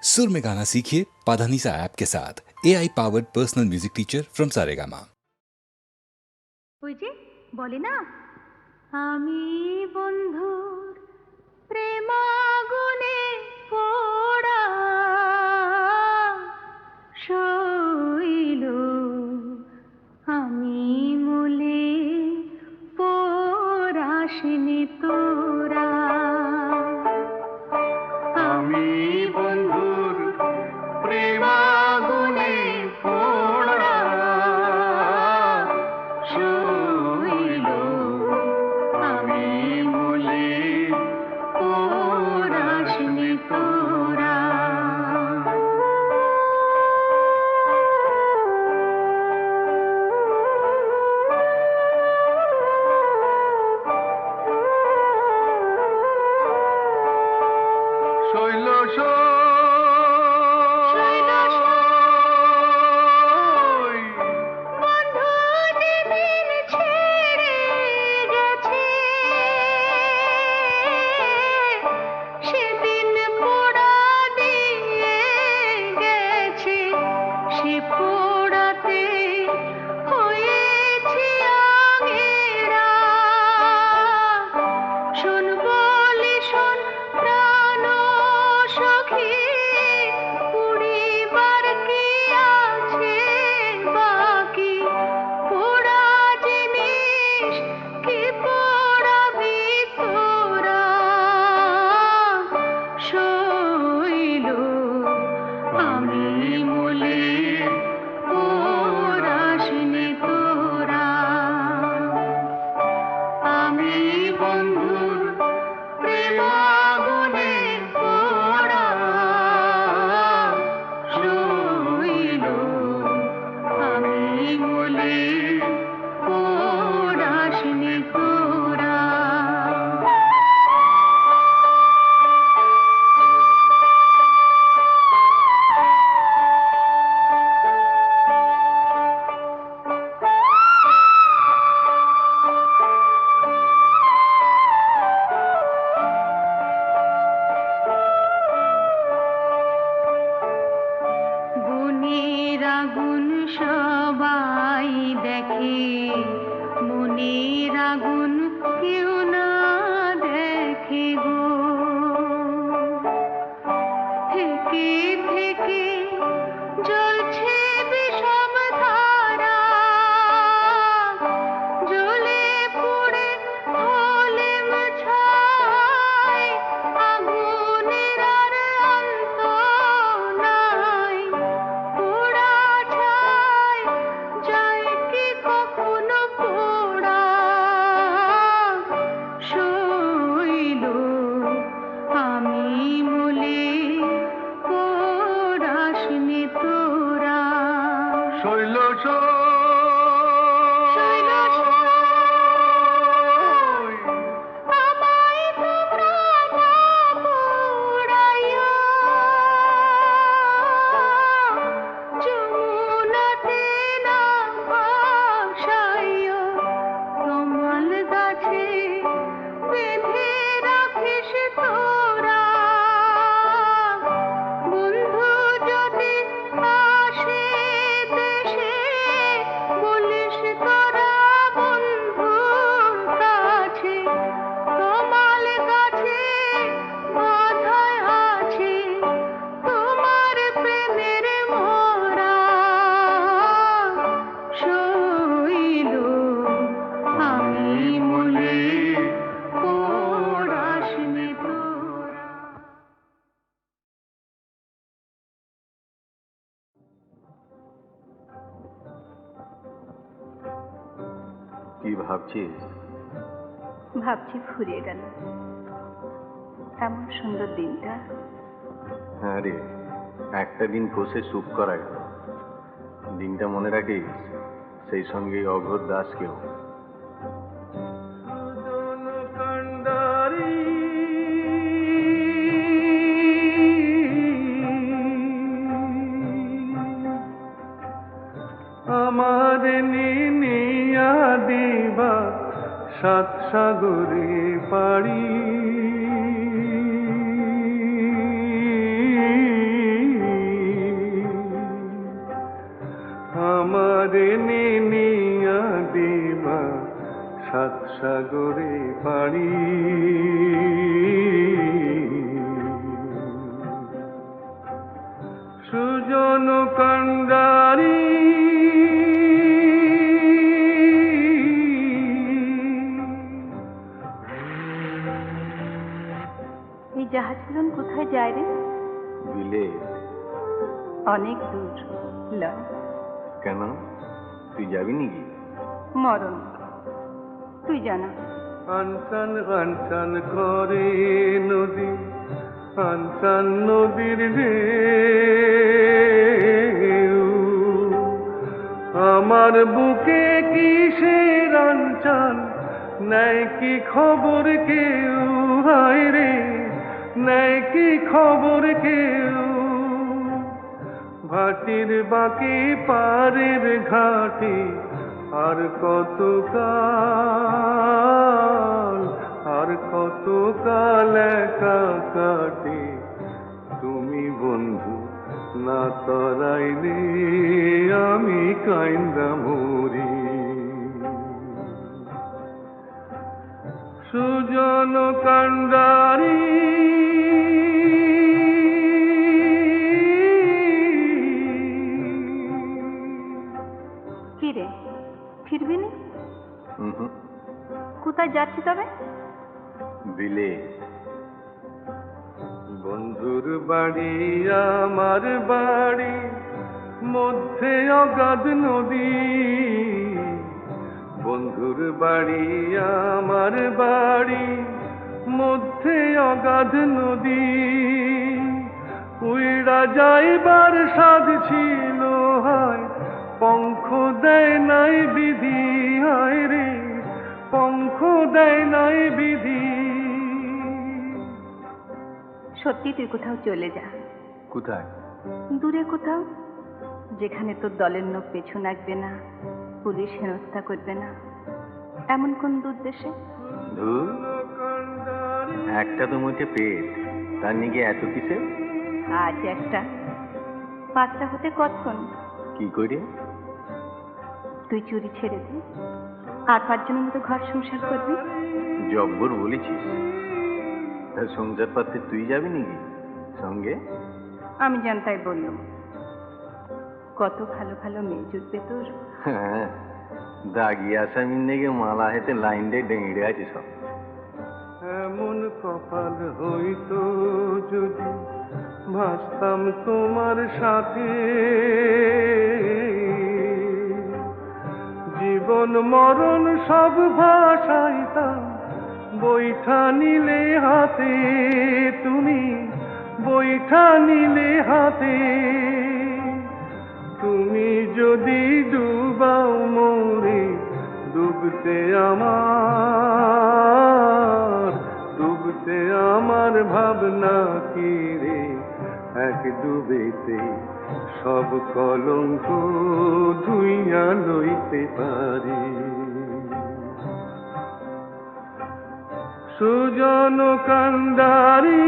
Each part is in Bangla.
सुर में गाना सीखिए पाधानीसा ऐप के साथ। AI powered personal music teacher from Saregama. ওই যে বলে না, আমি বন্ধুর প্রেমাগুনে পোড়া শৈল, আমি মলে পোড়াসনি তোরা। আমি বন্ধুর প্রেমাগুনে পোড়া শৈল, আমি মলে পোড়াসনি তোরা। শৈল কি ভাবছিস? ভাবছি ফুরিয়ে গেল এমন সুন্দর দিনটা। হ্যাঁ রে, একটা দিন বসে চুপ করা গেল। দিনটা মনে রাখিস, সেই সঙ্গে অঘোর দাসকেও। আমার নিনিয়া দিবা সাত সাগরে পাড়ি, সাগরে পাড়ি। সুজন কান্ডারি এই জাহাজগুলো কোথায় যায় রে? বিলে। অনেক দূর। লয় কেন, তুই যাবি নাকি? মরণ, তুই জানা। আনচান আনচান করে নদী, আনচান নদীর ঢেউ। আমার বুকে কিসের আনচান, নেয় কি খবর কেউ? হায় রে, নেয় কি খবর কেউ? ভাটির বাকি পারের ঘাটে আর কত কাল, আর কত কাল একা কাটে। তুমি বন্ধু না তরাইলে আমি কাইন্দা মরি। সুজন কান্ডারি কি রে, ফিরবি না? হুম, কোথায় যাচ্ছি তবে? বিলে। বন্ধুর বাড়ি আমার বাড়ি, মধ্যে অগাধ নদী। বন্ধুর বাড়ি আমার বাড়ি, মধ্যে অগাধ নদী। উইড়া যাইবার সাধ ছিল হয়, পঙ্খ দেয় নাই বিধি। হায় রে, পঙ্খ দেয় নাই বিধি। সত্যি তুই কোথাও চলে যা, কোথায়? দূরে কোথাও, যেখানে তোর দলের লোক পেছু লাগবে না, পুলিশ হেনস্থা করবে না। এমন কোন দূর দেশে? ধুর, একটা তো মুখে পেট, তার নিয়ে এত কিসে? আজ একটা, 5টা হতে কতক্ষণ? কি করে? তুই চুরি ছেড়ে দে, আর 5 জনের মতো ঘর সংসার করবি। জব্বর বলেছিস। তা সংসার পাততে তুই যাবি নাকি সঙ্গে? আমি জানতাই বললাম, কত ভালো ভালো মেয়ে জুটবে তোর। হ্যাঁ, দাগি আসামির নেগে মালা হেতে লাইন দিয়ে ডেঙে আছে সব। এমন কপাল হইতো যদি ভাসতাম তোমার সাথে। জীবন মরণ সব ভাসাইতাম বৈঠা নিলে হাতে। তুমি বৈঠা নিলে হাতে। তুমি যদি ডুবাও মোরে, ডুবতে আমার, ডুবতে আমার ভাবনা কি রে। এক ডুবেতে সব কলঙ্ক ধুইয়া লইতে পারি। সুজন কান্ডারি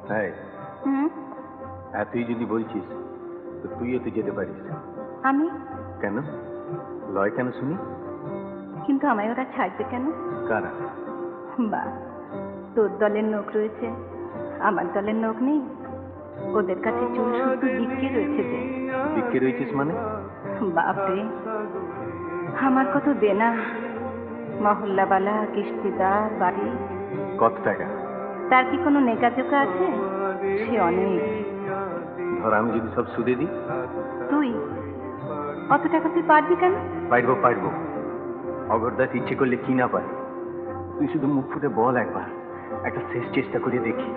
হ্যাঁ, হুম, তুই যদি বলছিস তো তুইও তো যেতে পারিস। আমি? কেন? লয় কেন শুনি? কিন্তু আমায় ওরা ছাড়বে কেন? কারা? বা, তোর দলের লোক রয়েছে, আমার দলের লোক নেই। ওদের কাছে চুল শুধু বিক্রি রয়েছে যে। বিক্রি রয়েছিস মানে? বাপরে, আমার কত দেনা, মহল্লাবালা, কিস্তিদার, বাড়ি। কত টাকা? তার কি কোনো নেকাজোকা আছে? সে অনেক। ধর আমি যদি সব সুদে দিই? তুই অত টাকা তুই পারবি কেন? পারবো পারবো। অগরদাস ইচ্ছে করলে কি না পারে। তুই শুধু মুখ ফুটে বল একবার, একটা শেষ চেষ্টা করে দেখি।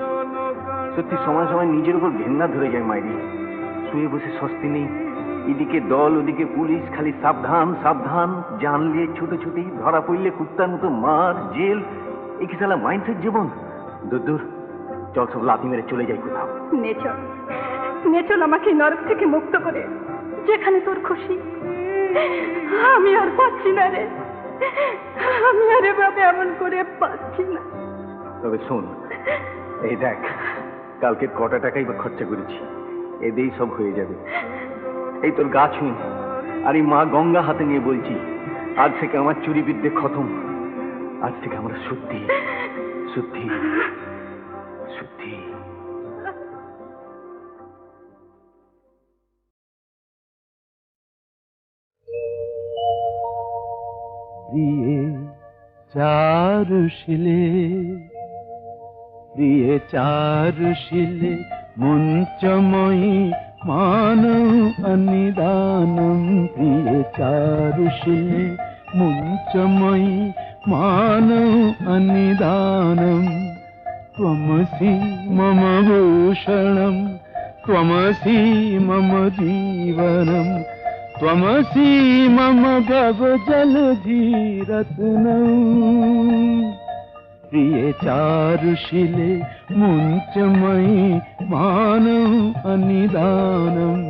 সত্যি সময় সময় নিজের উপর ঘেন্না ধরে যায় মাইরি। শুয়ে বসে স্বস্তি নেই, এদিকে দল ওদিকে পুলিশ, খালি সাবধান সাবধান। জানলে ছুটোছুটি, ধরা পড়লে কুত্তার মতো মার, জেল। এ কি সালা মাইন্ডসেট জীবন? দূর দূর, চল সব লাথি মেরে চলে যাই কোথাও। নেচল, নেচল আমাকে নরক থেকে মুক্ত করে, যেখানে তোর খুশি। আমি আর পাচ্ছি না রে, আমি আর এভাবে এমন করে পাচ্ছি না। তবে শোন, এই দেখ, কালকে কটা টাকাই বা খরচা করেছি। এদেই সব হয়ে যাবে। এই তোর গা ছুঁয়ে আর এই মা গঙ্গা হাতে নিয়ে বলছি, আজ থেকে আমার চুরি বিদ্যে খতম। আজ থেকে আমরা সত্যি সত্যি সত্যি। প্রিয়ে চারুশিলে, প্রিয়ে চারুশিলে মুঞ্চময়ী মানৌ অনিদানম। প্রিয়ে চারুশিলে মুঞ্চময়ী মানৌ অনিদানম। ত্বমসি মম ভূষণম, ত্বমসি মম জীবনম, ত্বমসি মম ভবজলধিরত্নম। প্রিয়ে চারুশিলে মুঞ্চময়ী মানৌ অনিদানম।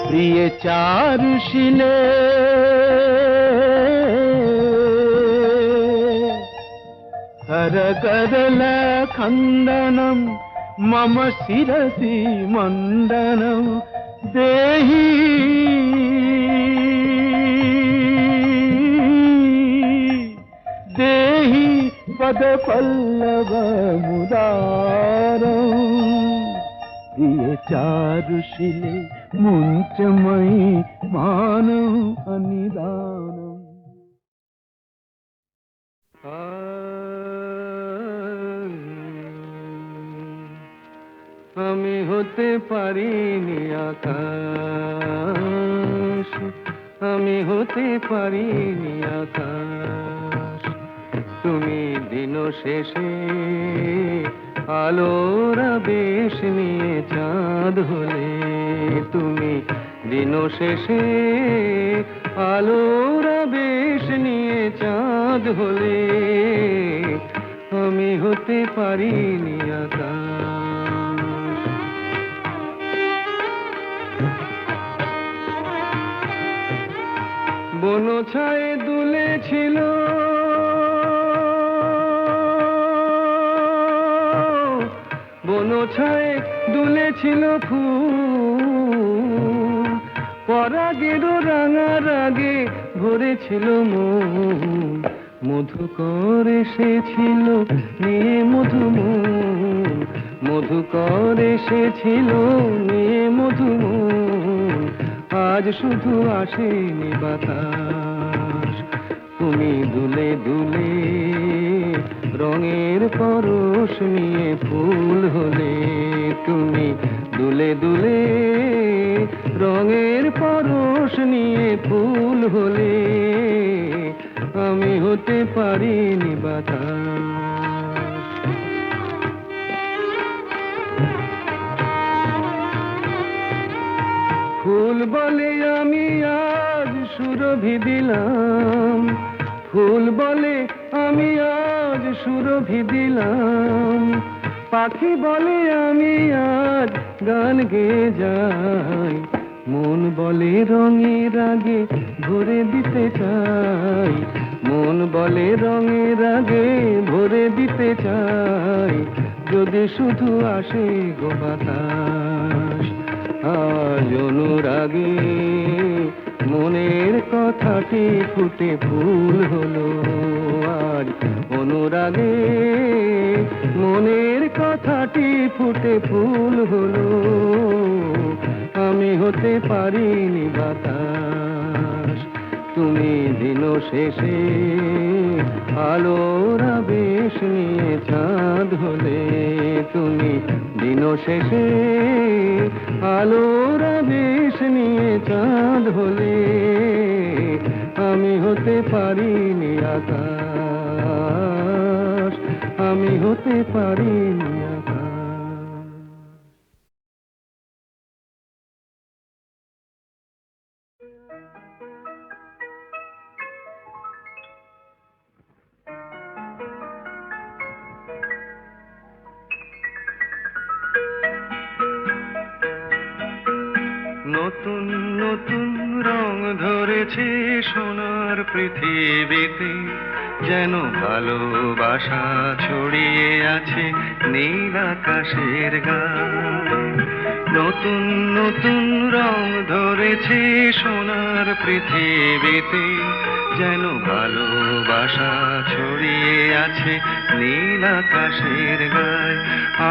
প্রিয়ে চারুশিলে করকরল খণ্ডনম মম শিরসি মণ্ডনম। দেহি দেহি পদ পল্লব মুদারম। প্রিয়ে চারুশিলে মুঞ্চময়ী মানৌ অনিদানম। আমি হতে পারিনি আকাশ, আমি হতে পারিনি আকাশ। তুমি দিন শেষে আলোর আবেশ নিয়ে চাঁদ হলে। তুমি দিন শেষে আলোর আবেশ নিয়ে চাঁদ হলে। আমি হতে পারিনি আকাশ। বনছায় দুলেছিল বনছায় দুলেছিল ফুল। পরাগের রাঙা রাগে ভরেছিল মন। মধুকর এসেছিল নিয়ে মধুমন, মধুকর এসেছিল নিয়ে মধুমন। আজ শুধু আসেনি বাতাস। তুমি দুলে দুলে রঙের পরশ নিয়ে ফুল হলে। তুমি দুলে দুলে রঙের পরশ নিয়ে ফুল হলে। আমি হতে পারিনি বাতাস। ফুল বলে আমি আজ সুরভি দিলাম, ফুল বলে আমি আজ সুরভি দিলাম। পাখি বলে আমি আজ গান গেয়ে যাই। মন বলে রঙের আগে ভরে দিতে চাই। মন বলে রঙের আগে ভরে দিতে চাই। যদি শুধু আসে গো বাতাস। আজ অনুরাগে মনের কথাটি ফুটে ফুল হলো। আজ অনুরাগে মনের কথাটি ফুটে ফুল হলো। আমি হতে পারিনি বাতাস। তুমি দিন শেষে আলোর আবেশ নিয়ে চাঁদ হলে। তুমি দিন শেষে আলোর আবেশ নিয়ে চাঁদ হলে। আমি হতে পারিনি আকাশ, আমি হতে পারিনি আকাশ। নতুন নতুন রং ধরেছে সোনার পৃথিবীতে, যেন ভালোবাসা ছড়িয়ে আছে নীল আকাশের গায়ে। নতুন নতুন রং ধরেছে সোনার পৃথিবীতে, যেন ভালোবাসা ছড়িয়ে আছে নীল আকাশের গায়ে।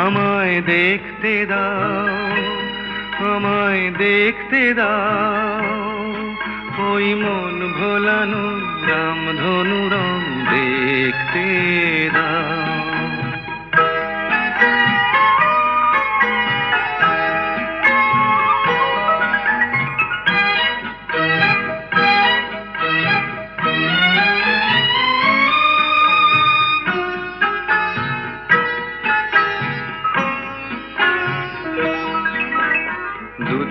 আমায় দেখতে দাও, আমায় দেখতে দাও, ওই মন ভোলানো রামধনু রং দেখতে দাও।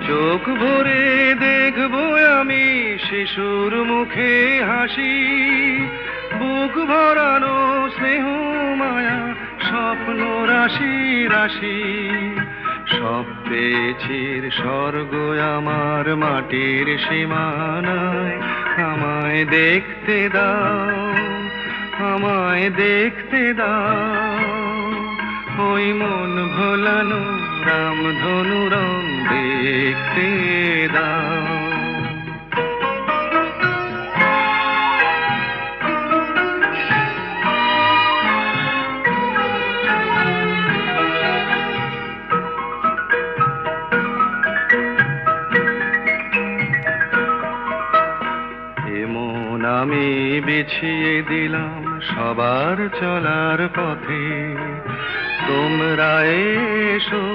চোখ ভরে দেখবো আমি শিশুর মুখে হাসি, বুক ভরানো স্নেহ মায়া স্বপ্ন রাশি রাশি। সব পেয়েছির স্বর্গ আমার মাটির সীমানায়। আমায় দেখতে দাও, আমায় দেখতে দাও, ওই মন ভোলানো রামধনু রং দেখতে দাও। এমন আমি বিছিয়ে দিলাম সবার চলার পথে, তোমরা এসো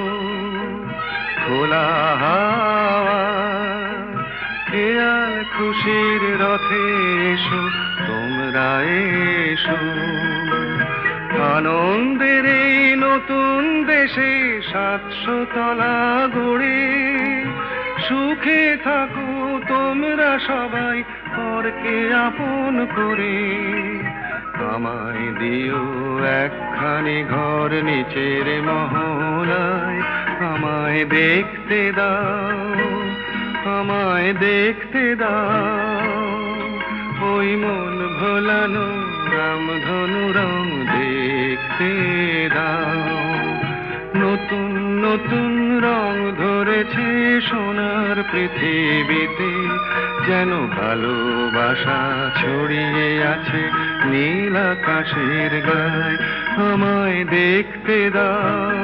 খোলা হাওয়া খেয়াল খুশির রথে এসো, তোমরা এসো। আনন্দের এই নতুন দেশে 700 তলা গড়ে সুখে থাকো তোমরা সবাই পরকে আপন করে। আমায় দিও একখানি ঘর নিচের মহলায়, আমায় দেখতে দাও, আমায় দেখতে দাও, ওই মন ভোলানো রামধনু রং দেখতে দাও। নতুন নতুন রং ধরেছে সোনার পৃথিবীতে, যেন ভালোবাসা ছড়িয়ে আছে নীল আকাশের গায়ে। আমায় দেখতে দাও,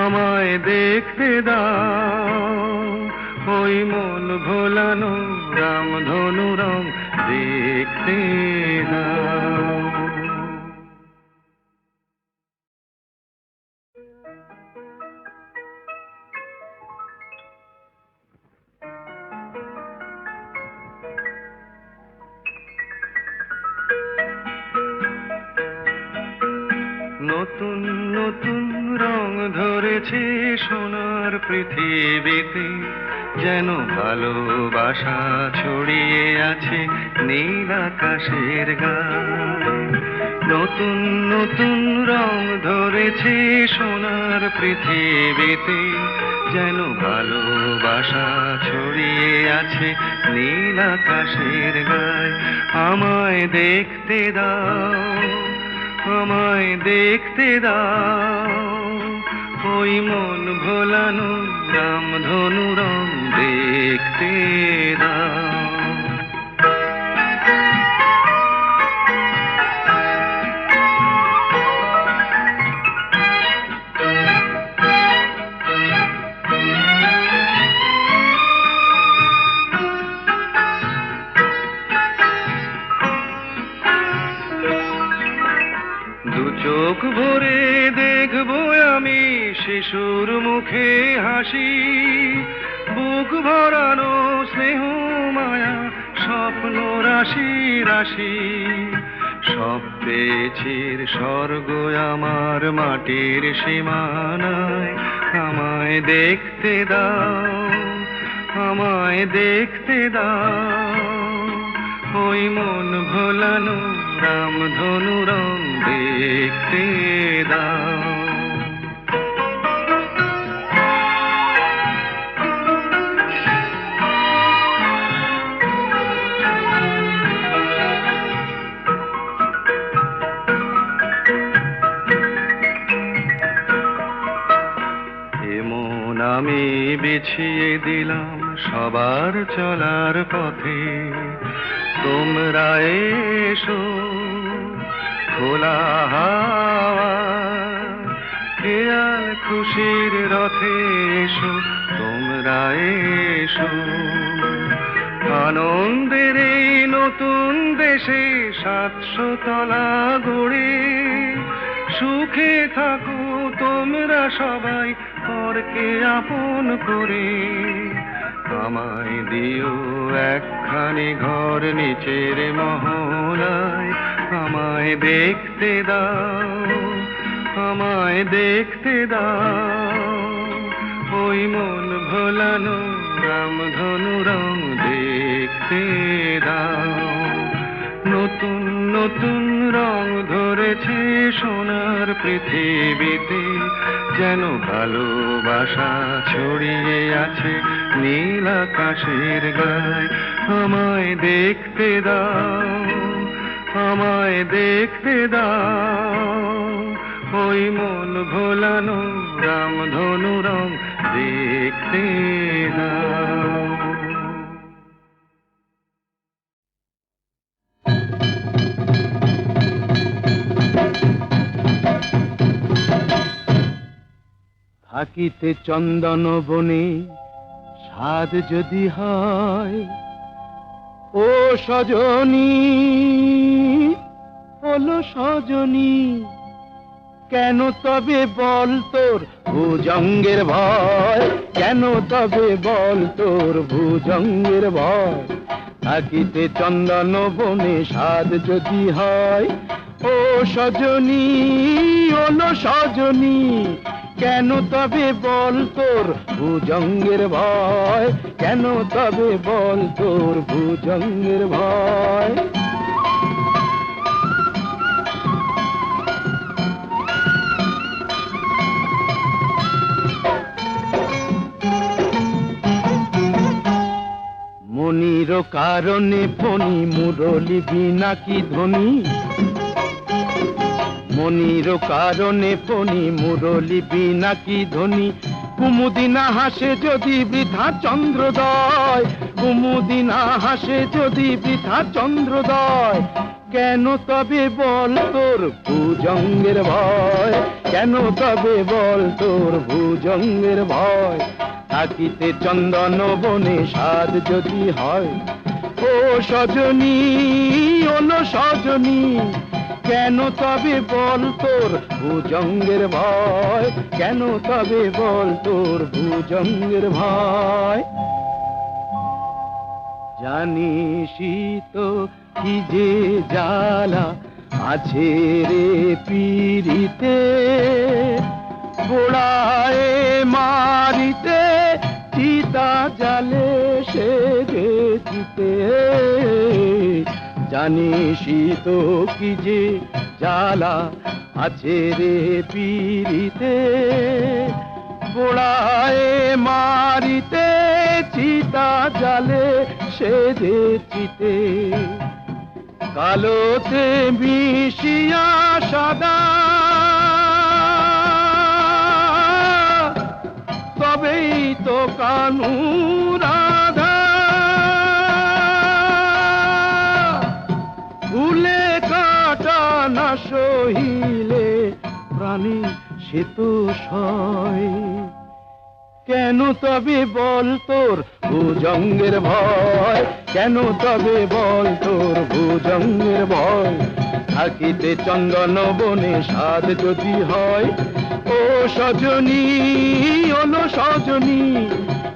আমায় দেখতে দাও, ওই মন ভোলানো রামধনু রং দেখতে দাও। নতুন নতুন রং ধরেছে সোনার পৃথিবীতে, যেন ভালোবাসা ছড়িয়ে আছে নীল আকাশের গায়ে। নতুন নতুন রং ধরেছে সোনার পৃথিবীতে, যেন ভালোবাসা ছড়িয়ে আছে নীল আকাশের গায়ে। আমায় দেখতে দাও, আমায় দেখতে দাও, ওই মন ভোলানো রামধনু রং দেখতে দাও। চোখ ভরে দেখবো আমি শিশুর মুখে হাসি, বুক ভরানো স্নেহ মায়া স্বপ্ন রাশি রাশি। সব পেয়েছির স্বর্গ আমার মাটির সীমানায়। আমায় দেখতে দাও, আমায় দেখতে দাও, ওই মন ভোলানো রামধনু রং দেখতে দাও। এমন আমি বিছিয়ে দিলাম সবার চলার পথে, তোমরা এসো খোলা হাওয়া, খেয়াল খুশির রথে এসো, তোমরা এসো। আনন্দের এই নতুন দেশে 700 তলা গড়ে, সুখে থাকো তোমরা সবাই পরকে আপন করে। আমায় দিও একখানি ঘর নিচের মহলায়, আমায় দেখতে দাও, আমায় দেখতে দাও। ওই মন ভোলানো রামধনু রং দেখতে দাও। নতুন নতুন রং ধরেছে সোনার পৃথিবীতে, যেন ভালোবাসা ছড়িয়ে আছে নীল আকাশের গায়ে। আমায় দেখতে দাও, আমায় দেখতে দাও। ওই মন ভোলানো রামধনু রং দেখতে দাও। থাকিতে চন্দন বনে স্বাদ যদি হয়, ও সজনী হলো সজনী, কেন তবে বল তোর ভুজঙ্গের ভয়, কেন তবে বল তোর ভুজঙ্গের ভয়। থাকিতে চন্দন বনে স্বাদ যদি হয়, ও সজনী হলো সজনী, কেন তবে বল তোর ভুজঙ্গের ভয়, কেন তবে বল তোর ভুজঙ্গের ভয়। মনির কারণে ফণি মুরলি বিনা কি ধ্বনি, মনির কারণে ফণি মুরলি বিনা কি ধ্বনি। কুমুদিনা হাসে যদি বৃথা চন্দ্রোদয়, কুমুদিনা হাসে যদি বৃথা চন্দ্রোদয়, কেন তবে বল তোর ভুজঙ্গের ভয়, কেন তবে বল তোর ভুজঙ্গের ভয়। থাকিতে চন্দন বনে স্বাদ যদি হয়, ও সজনী ওলো সজনী, কেন তবে বল তোর ভুজঙ্গের ভয়, কেন তবে বল তোর ভুজঙ্গের ভয়। জানিসই তো কি যে জ্বালা আছে রে পীড়িতে, গোড়ায় মারিতে চিতা জালে সে যেতে। জানিসই তো কি যে জ্বালা আছে রে পীড়িতে, গোড়ায় মারিতে চিতা জালে সে যেতে। কালোতে মিশিয়া সাদা, তবেই তো কানু রাধা। ভুলে কাটা না সহিলে প্রাণী সে তো সয়, কেন তবে বল তোর ভুজঙ্গের ভয়, কেন তবে বল তোর ভুজঙ্গের ভয়। থাকিতে চন্দন বনে স্বাদ যদি হয়, ও সজনী ওলো সজনী,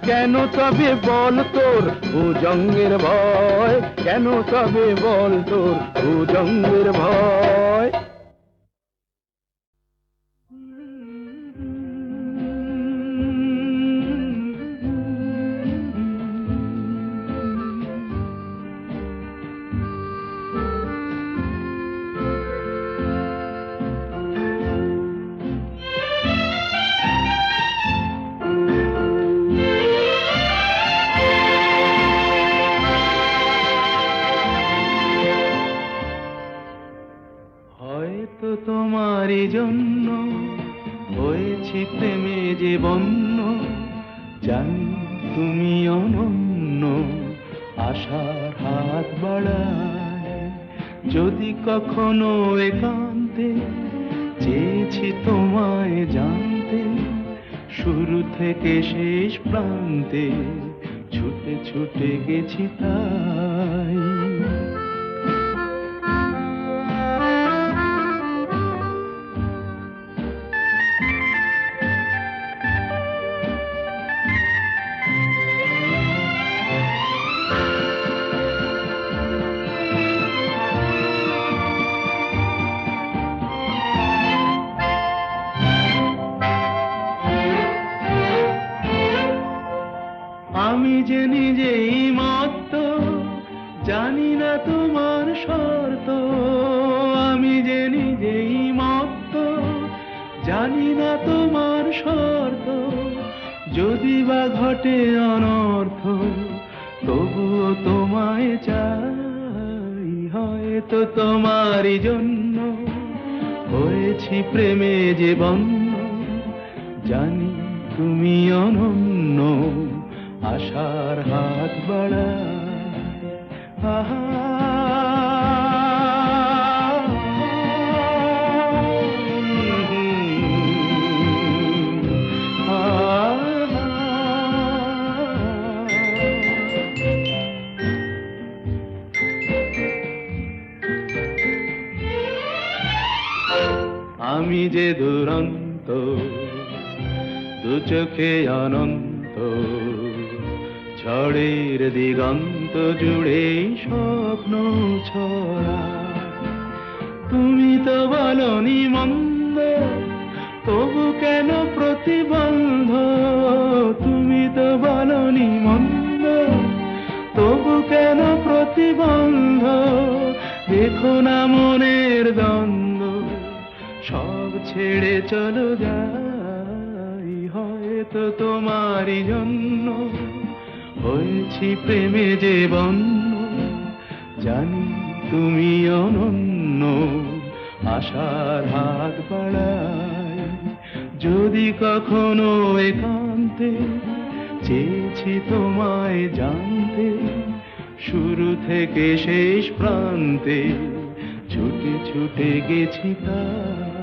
কেন তবে বল তোর ভুজঙ্গের ভয়, কেন তবে বল তোর ভুজঙ্গের ভয়। হয় অন্য, জানি তুমি অনন্য, আশার হাত বাড়ায়। যদি কখনো একান্তে চেয়েছি তোমায় জানতে, শুরু থেকে শেষ প্রান্তে ছুটে ছুটে গেছি তাই। আমি যে নিজেই মত্ত, জানি না তোমার শর্ত। আমি যে নিজেই মত্ত, জানি না তোমার শর্ত। যদি বা ঘটে অনর্থ, তবুও তোমায় চাই। হয়তো তোমারই জন্য হয়েছি প্রেমে যে বন্য, জানি তুমি অনন্য, আশার হাত বাড়ায়। আহা, আমি যে দুরন্ত, দু চোখে অনন্ত, ঝড়ের দিগন্ত জুড়ে স্বপ্ন ছড়া। তুমি তো বলনি মন্দ, তবু কেন প্রতিবন্ধ? তুমি তো বলনি মন্দ, তবু কেন প্রতিবন্ধ? দেখো না মনের দ্বন্দ্ব, সব ছেড়ে চলো যাই। হয়তো তোমারই জন্য হয়েছি প্রেমে যে বন্য, জানি তুমি অনন্য, আশার হাত বাড়ায়। যদি কখনো একান্তে চেয়েছি তোমায় জানতে, শুরু থেকে শেষ প্রান্তে ছুটে ছুটে গেছি তাই।